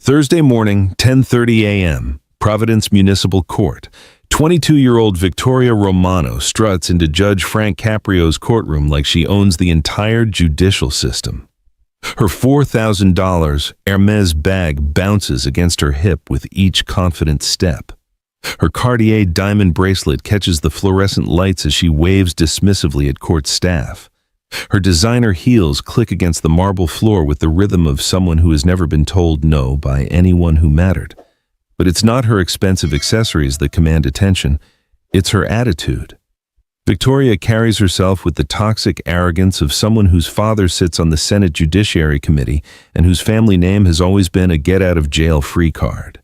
Thursday morning, 10:30 a.m., Providence Municipal Court. 22-year-old Victoria Romano struts into Judge Frank Caprio's courtroom like she owns the entire judicial system. Her $4,000 Hermes bag bounces against her hip with each confident step. Her Cartier diamond bracelet catches the fluorescent lights as she waves dismissively at court staff. Her designer heels click against the marble floor with the rhythm of someone who has never been told no by anyone who mattered. But it's not her expensive accessories that command attention, it's her attitude. Victoria carries herself with the toxic arrogance of someone whose father sits on the Senate Judiciary Committee and whose family name has always been a get-out-of-jail-free card.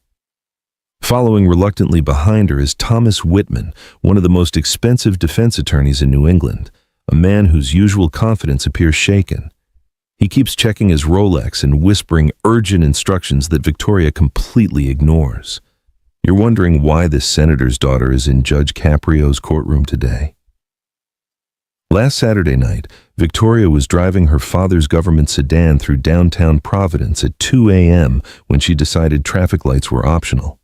Following reluctantly behind her is Thomas Whitman, one of the most expensive defense attorneys in New England, a man whose usual confidence appears shaken. He keeps checking his Rolex and whispering urgent instructions that Victoria completely ignores. You're wondering why this senator's daughter is in Judge Caprio's courtroom today. Last Saturday night, Victoria was driving her father's government sedan through downtown Providence at 2 a.m. when she decided traffic lights were optional.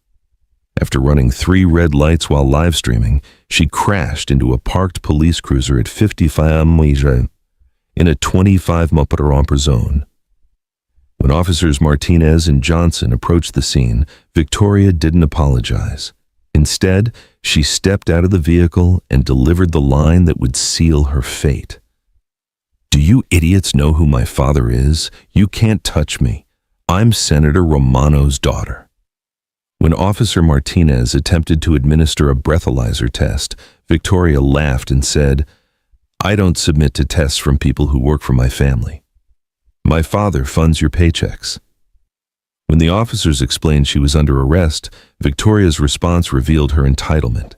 After running 3 red lights while live streaming, she crashed into a parked police cruiser at 55 miles in a 25 mph zone. When officers Martinez and Johnson approached the scene, Victoria didn't apologize. Instead, she stepped out of the vehicle and delivered the line that would seal her fate. "Do you idiots know who my father is? You can't touch me. I'm Senator Romano's daughter." When Officer Martinez attempted to administer a breathalyzer test, Victoria laughed and said, "I don't submit to tests from people who work for my family. My father funds your paychecks." When the officers explained she was under arrest, Victoria's response revealed her entitlement.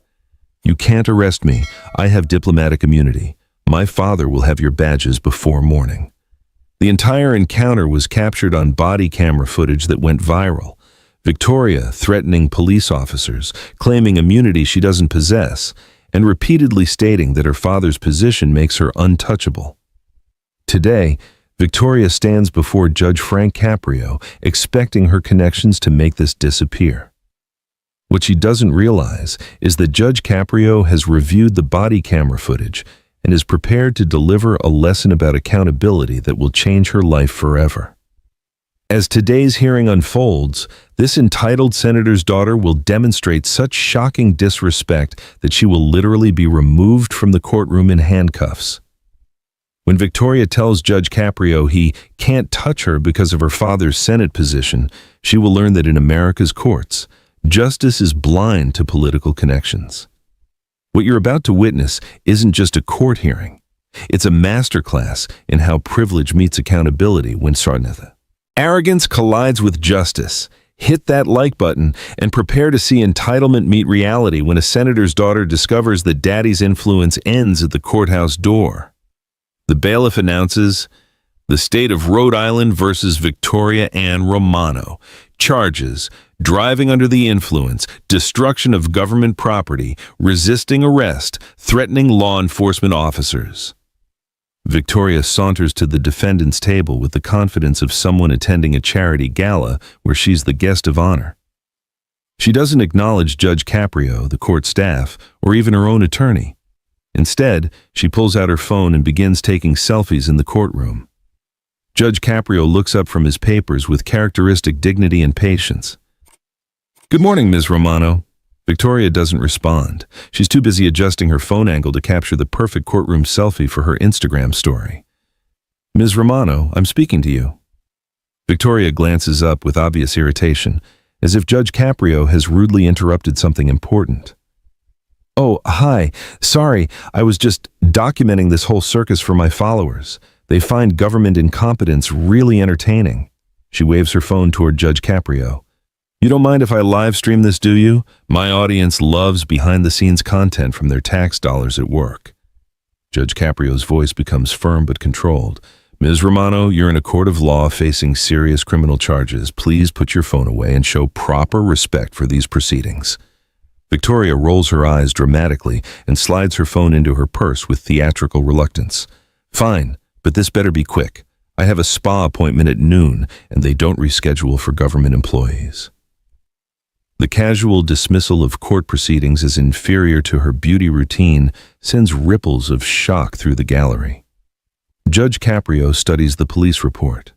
"You can't arrest me. I have diplomatic immunity. My father will have your badges before morning." The entire encounter was captured on body camera footage that went viral. Victoria threatening police officers, claiming immunity she doesn't possess, and repeatedly stating that her father's position makes her untouchable. Today, Victoria stands before Judge Frank Caprio, expecting her connections to make this disappear. What she doesn't realize is that Judge Caprio has reviewed the body camera footage and is prepared to deliver a lesson about accountability that will change her life forever. As today's hearing unfolds, this entitled senator's daughter will demonstrate such shocking disrespect that she will literally be removed from the courtroom in handcuffs. When Victoria tells Judge Caprio he can't touch her because of her father's Senate position, she will learn that in America's courts, justice is blind to political connections. What you're about to witness isn't just a court hearing. It's a masterclass in how privilege meets accountability when arrogance collides with justice. Hit that like button and prepare to see entitlement meet reality when a senator's daughter discovers that daddy's influence ends at the courthouse door. The bailiff announces, "The state of Rhode Island versus Victoria Ann Romano. Charges: driving under the influence, destruction of government property, resisting arrest, threatening law enforcement officers." Victoria saunters to the defendant's table with the confidence of someone attending a charity gala where she's the guest of honor. She doesn't acknowledge Judge Caprio, the court staff, or even her own attorney. Instead, she pulls out her phone and begins taking selfies in the courtroom. Judge Caprio looks up from his papers with characteristic dignity and patience. "Good morning, Ms. Romano." Victoria doesn't respond. She's too busy adjusting her phone angle to capture the perfect courtroom selfie for her Instagram story. "Ms. Romano, I'm speaking to you." Victoria glances up with obvious irritation, as if Judge Caprio has rudely interrupted something important. "Oh, hi. Sorry, I was just documenting this whole circus for my followers. They find government incompetence really entertaining." She waves her phone toward Judge Caprio. "You don't mind if I live stream this, do you? My audience loves behind-the-scenes content from their tax dollars at work." Judge Caprio's voice becomes firm but controlled. "Ms. Romano, you're in a court of law facing serious criminal charges. Please put your phone away and show proper respect for these proceedings." Victoria rolls her eyes dramatically and slides her phone into her purse with theatrical reluctance. "Fine, but this better be quick. I have a spa appointment at noon, and they don't reschedule for government employees. The casual dismissal of court proceedings as inferior to her beauty routine sends ripples of shock through the gallery. Judge Caprio studies the police report.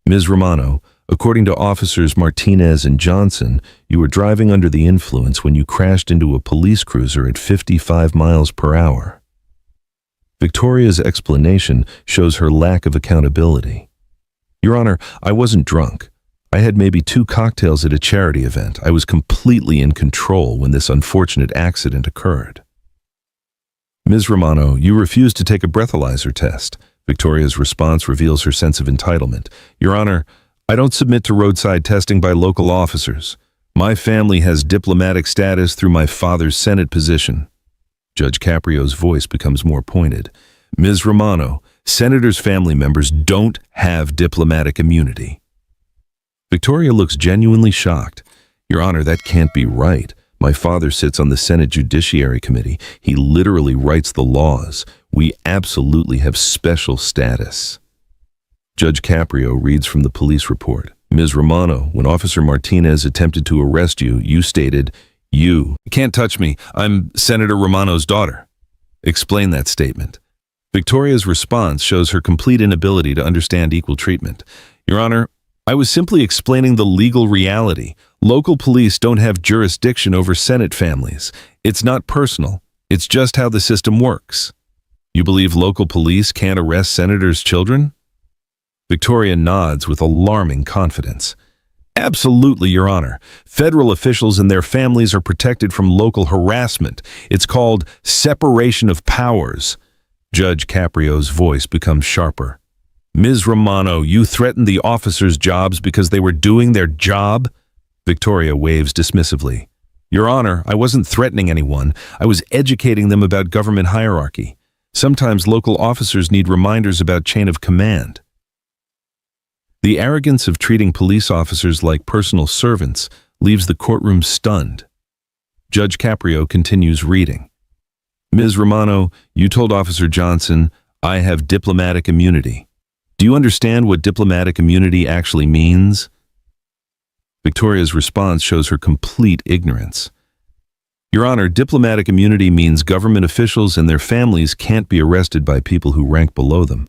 Ms. Romano, according to officers Martinez and Johnson, you were driving under the influence when you crashed into a police cruiser at 55 miles per hour. Victoria's explanation shows her lack of accountability. Your Honor, I wasn't drunk. I had maybe 2 cocktails at a charity event. I was completely in control when this unfortunate accident occurred. Ms. Romano, you refused to take a breathalyzer test. Victoria's response reveals her sense of entitlement. Your Honor, I don't submit to roadside testing by local officers. My family has diplomatic status through my father's Senate position. Judge Caprio's voice becomes more pointed. Ms. Romano, senators' family members don't have diplomatic immunity. Victoria looks genuinely shocked. Your Honor, that can't be right. My father sits on the Senate Judiciary Committee. He literally writes the laws. We absolutely have special status. Judge Caprio reads from the police report. Ms. Romano, when Officer Martinez attempted to arrest you, you stated, You can't touch me. I'm Senator Romano's daughter. Explain that statement. Victoria's response shows her complete inability to understand equal treatment. Your Honor, I was simply explaining the legal reality. Local police don't have jurisdiction over Senate families. It's not personal. It's just how the system works. You believe local police can't arrest senators' children? Victoria nods with alarming confidence. Absolutely, Your Honor. Federal officials and their families are protected from local harassment. It's called separation of powers. Judge Caprio's voice becomes sharper. Ms. Romano, you threatened the officers' jobs because they were doing their job? Victoria waves dismissively. Your Honor, I wasn't threatening anyone. I was educating them about government hierarchy. Sometimes local officers need reminders about chain of command. The arrogance of treating police officers like personal servants leaves the courtroom stunned. Judge Caprio continues reading. Ms. Romano, you told Officer Johnson, I have diplomatic immunity. Do you understand what diplomatic immunity actually means? Victoria's response shows her complete ignorance. Your Honor, diplomatic immunity means government officials and their families can't be arrested by people who rank below them.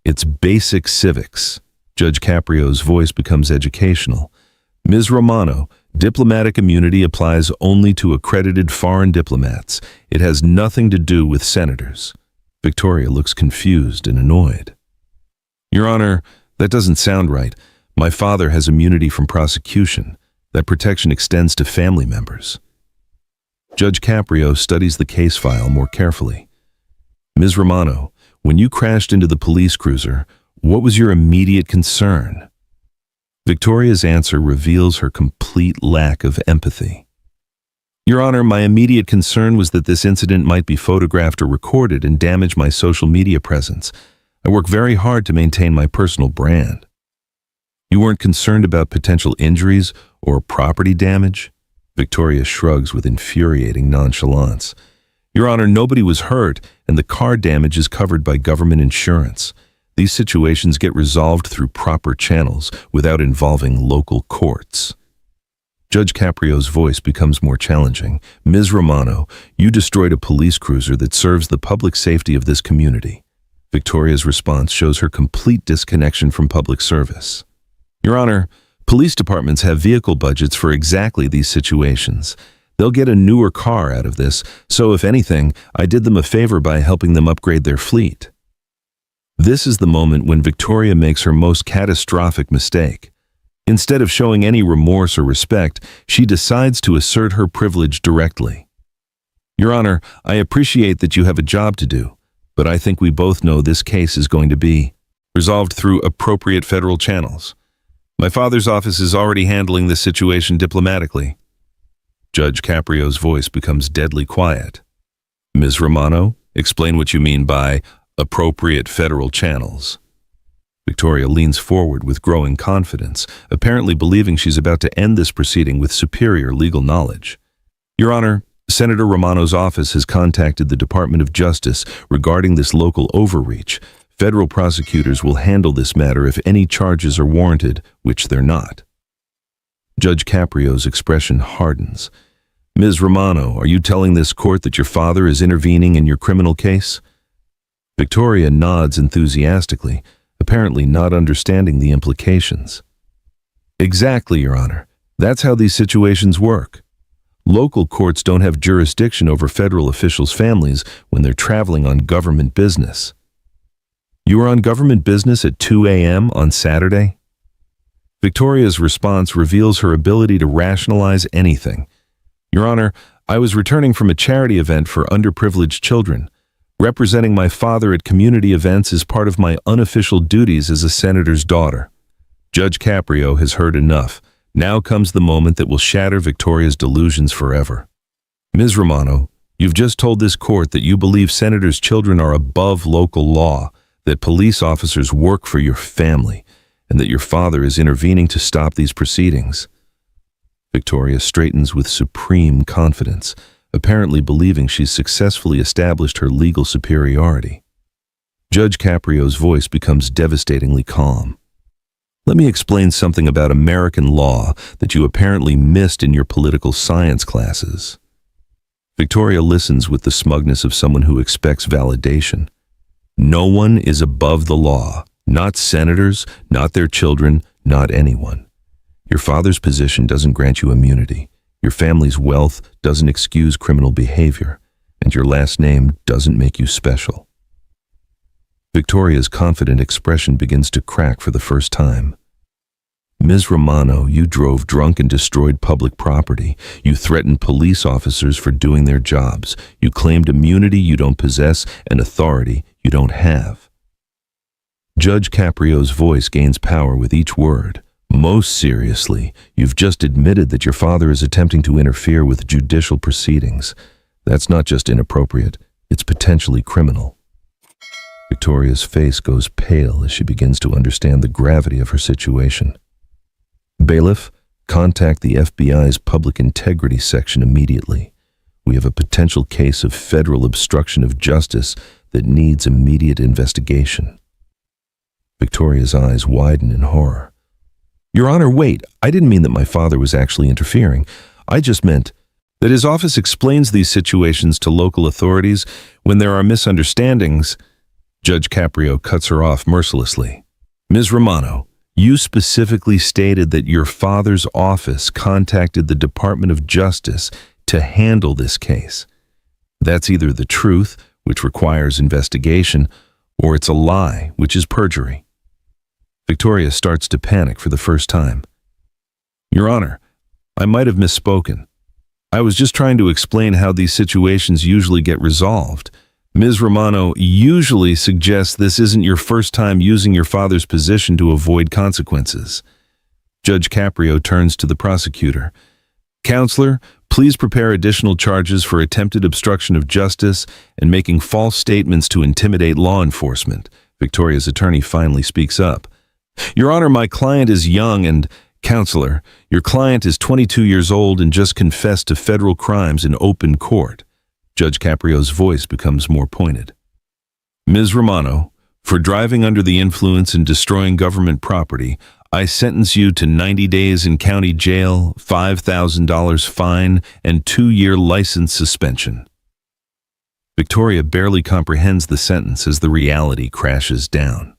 It's basic civics. Judge Caprio's voice becomes educational. Ms. Romano, diplomatic immunity applies only to accredited foreign diplomats. It has nothing to do with senators. Victoria looks confused and annoyed. Your Honor, that doesn't sound right. My father has immunity from prosecution. That protection extends to family members. Judge Caprio studies the case file more carefully. Ms. Romano, when you crashed into the police cruiser, what was your immediate concern? Victoria's answer reveals her complete lack of empathy. Your Honor, my immediate concern was that this incident might be photographed or recorded and damage my social media presence. I work very hard to maintain my personal brand. You weren't concerned about potential injuries or property damage? Victoria shrugs with infuriating nonchalance. Your Honor, nobody was hurt, and the car damage is covered by government insurance. These situations get resolved through proper channels without involving local courts. Judge Caprio's voice becomes more challenging. Ms. Romano, you destroyed a police cruiser that serves the public safety of this community. Victoria's response shows her complete disconnection from public service. Your Honor, police departments have vehicle budgets for exactly these situations. They'll get a newer car out of this, so if anything, I did them a favor by helping them upgrade their fleet. This is the moment when Victoria makes her most catastrophic mistake. Instead of showing any remorse or respect, she decides to assert her privilege directly. Your Honor, I appreciate that you have a job to do, but I think we both know this case is going to be resolved through appropriate federal channels. My father's office is already handling this situation diplomatically. Judge Caprio's voice becomes deadly quiet. Ms. Romano, explain what you mean by appropriate federal channels. Victoria leans forward with growing confidence, apparently believing she's about to end this proceeding with superior legal knowledge. Your Honor, Senator Romano's office has contacted the Department of Justice regarding this local overreach. Federal prosecutors will handle this matter if any charges are warranted, which they're not. Judge Caprio's expression hardens. Ms. Romano, are you telling this court that your father is intervening in your criminal case? Victoria nods enthusiastically, apparently not understanding the implications. Exactly, Your Honor. That's how these situations work. Local courts don't have jurisdiction over federal officials' families when they're traveling on government business. You were on government business at 2 a.m. on Saturday? Victoria's response reveals her ability to rationalize anything. Your Honor, I was returning from a charity event for underprivileged children. Representing my father at community events is part of my unofficial duties as a senator's daughter. Judge Caprio has heard enough. Now comes the moment that will shatter Victoria's delusions forever. Ms. Romano, you've just told this court that you believe senators' children are above local law, that police officers work for your family, and that your father is intervening to stop these proceedings. Victoria straightens with supreme confidence, apparently believing she's successfully established her legal superiority. Judge Caprio's voice becomes devastatingly calm. Let me explain something about American law that you apparently missed in your political science classes. Victoria listens with the smugness of someone who expects validation. No one is above the law, not senators, not their children, not anyone. Your father's position doesn't grant you immunity. Your family's wealth doesn't excuse criminal behavior, and your last name doesn't make you special. Victoria's confident expression begins to crack for the first time. Ms. Romano, you drove drunk and destroyed public property. You threatened police officers for doing their jobs. You claimed immunity you don't possess and authority you don't have. Judge Caprio's voice gains power with each word. Most seriously, you've just admitted that your father is attempting to interfere with judicial proceedings. That's not just inappropriate, it's potentially criminal. Victoria's face goes pale as she begins to understand the gravity of her situation. Bailiff, contact the FBI's Public Integrity Section immediately. We have a potential case of federal obstruction of justice that needs immediate investigation. Victoria's eyes widen in horror. Your Honor, wait, I didn't mean that my father was actually interfering. I just meant that his office explains these situations to local authorities when there are misunderstandings. Judge Caprio cuts her off mercilessly. Ms. Romano, you specifically stated that your father's office contacted the Department of Justice to handle this case. That's either the truth, which requires investigation, or it's a lie, which is perjury. Victoria starts to panic for the first time. Your Honor, I might have misspoken. I was just trying to explain how these situations usually get resolved. Ms. Romano usually suggests this isn't your first time using your father's position to avoid consequences. Judge Caprio turns to the prosecutor. Counselor, please prepare additional charges for attempted obstruction of justice and making false statements to intimidate law enforcement. Victoria's attorney finally speaks up. Your Honor, my client is young and, Counselor, your client is 22 years old and just confessed to federal crimes in open court. Judge Caprio's voice becomes more pointed. Ms. Romano, for driving under the influence and destroying government property, I sentence you to 90 days in county jail, $5,000 fine, and 2-year license suspension. Victoria barely comprehends the sentence as the reality crashes down.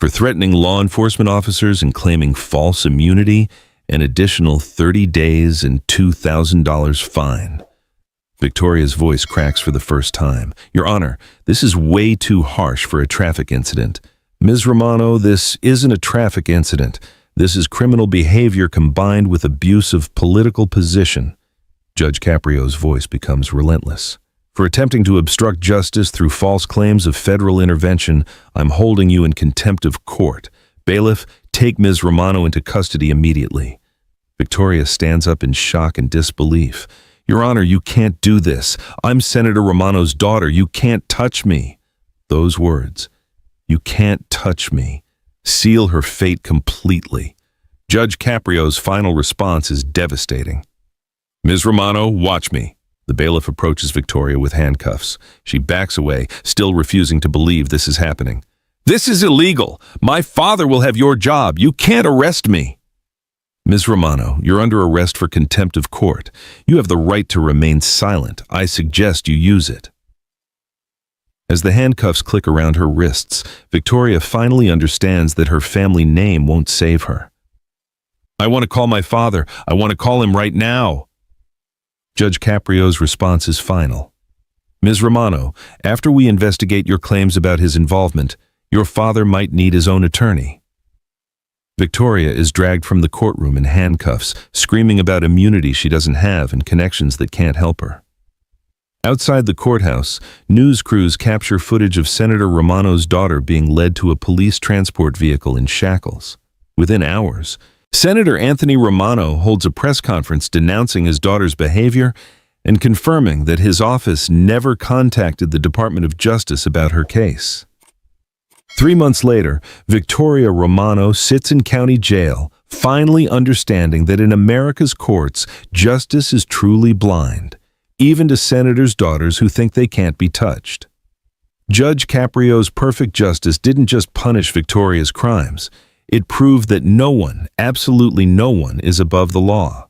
For threatening law enforcement officers and claiming false immunity, an additional 30 days and $2,000 fine. Victoria's voice cracks for the first time. Your Honor, this is way too harsh for a traffic incident. Ms. Romano, this isn't a traffic incident. This is criminal behavior combined with abuse of political position. Judge Caprio's voice becomes relentless. For attempting to obstruct justice through false claims of federal intervention, I'm holding you in contempt of court. Bailiff, take Ms. Romano into custody immediately. Victoria stands up in shock and disbelief. Your Honor, you can't do this. I'm Senator Romano's daughter. You can't touch me. Those words, you can't touch me, seal her fate completely. Judge Caprio's final response is devastating. Ms. Romano, watch me. The bailiff approaches Victoria with handcuffs. She backs away, still refusing to believe this is happening. "This is illegal. My father will have your job. You can't arrest me." "Ms. Romano, you're under arrest for contempt of court. You have the right to remain silent. I suggest you use it." As the handcuffs click around her wrists, Victoria finally understands that her family name won't save her. "I want to call my father. I want to call him right now." Judge Caprio's response is final. "Ms. Romano, after we investigate your claims about his involvement, your father might need his own attorney." Victoria is dragged from the courtroom in handcuffs, screaming about immunity she doesn't have and connections that can't help her. Outside the courthouse, news crews capture footage of Senator Romano's daughter being led to a police transport vehicle in shackles. Within hours, Senator Anthony Romano holds a press conference denouncing his daughter's behavior and confirming that his office never contacted the Department of Justice about her case. 3 months later, Victoria Romano sits in county jail, finally understanding that in America's courts, justice is truly blind, even to senators' daughters who think they can't be touched. Judge Caprio's perfect justice didn't just punish Victoria's crimes. It proved that no one, absolutely no one, is above the law.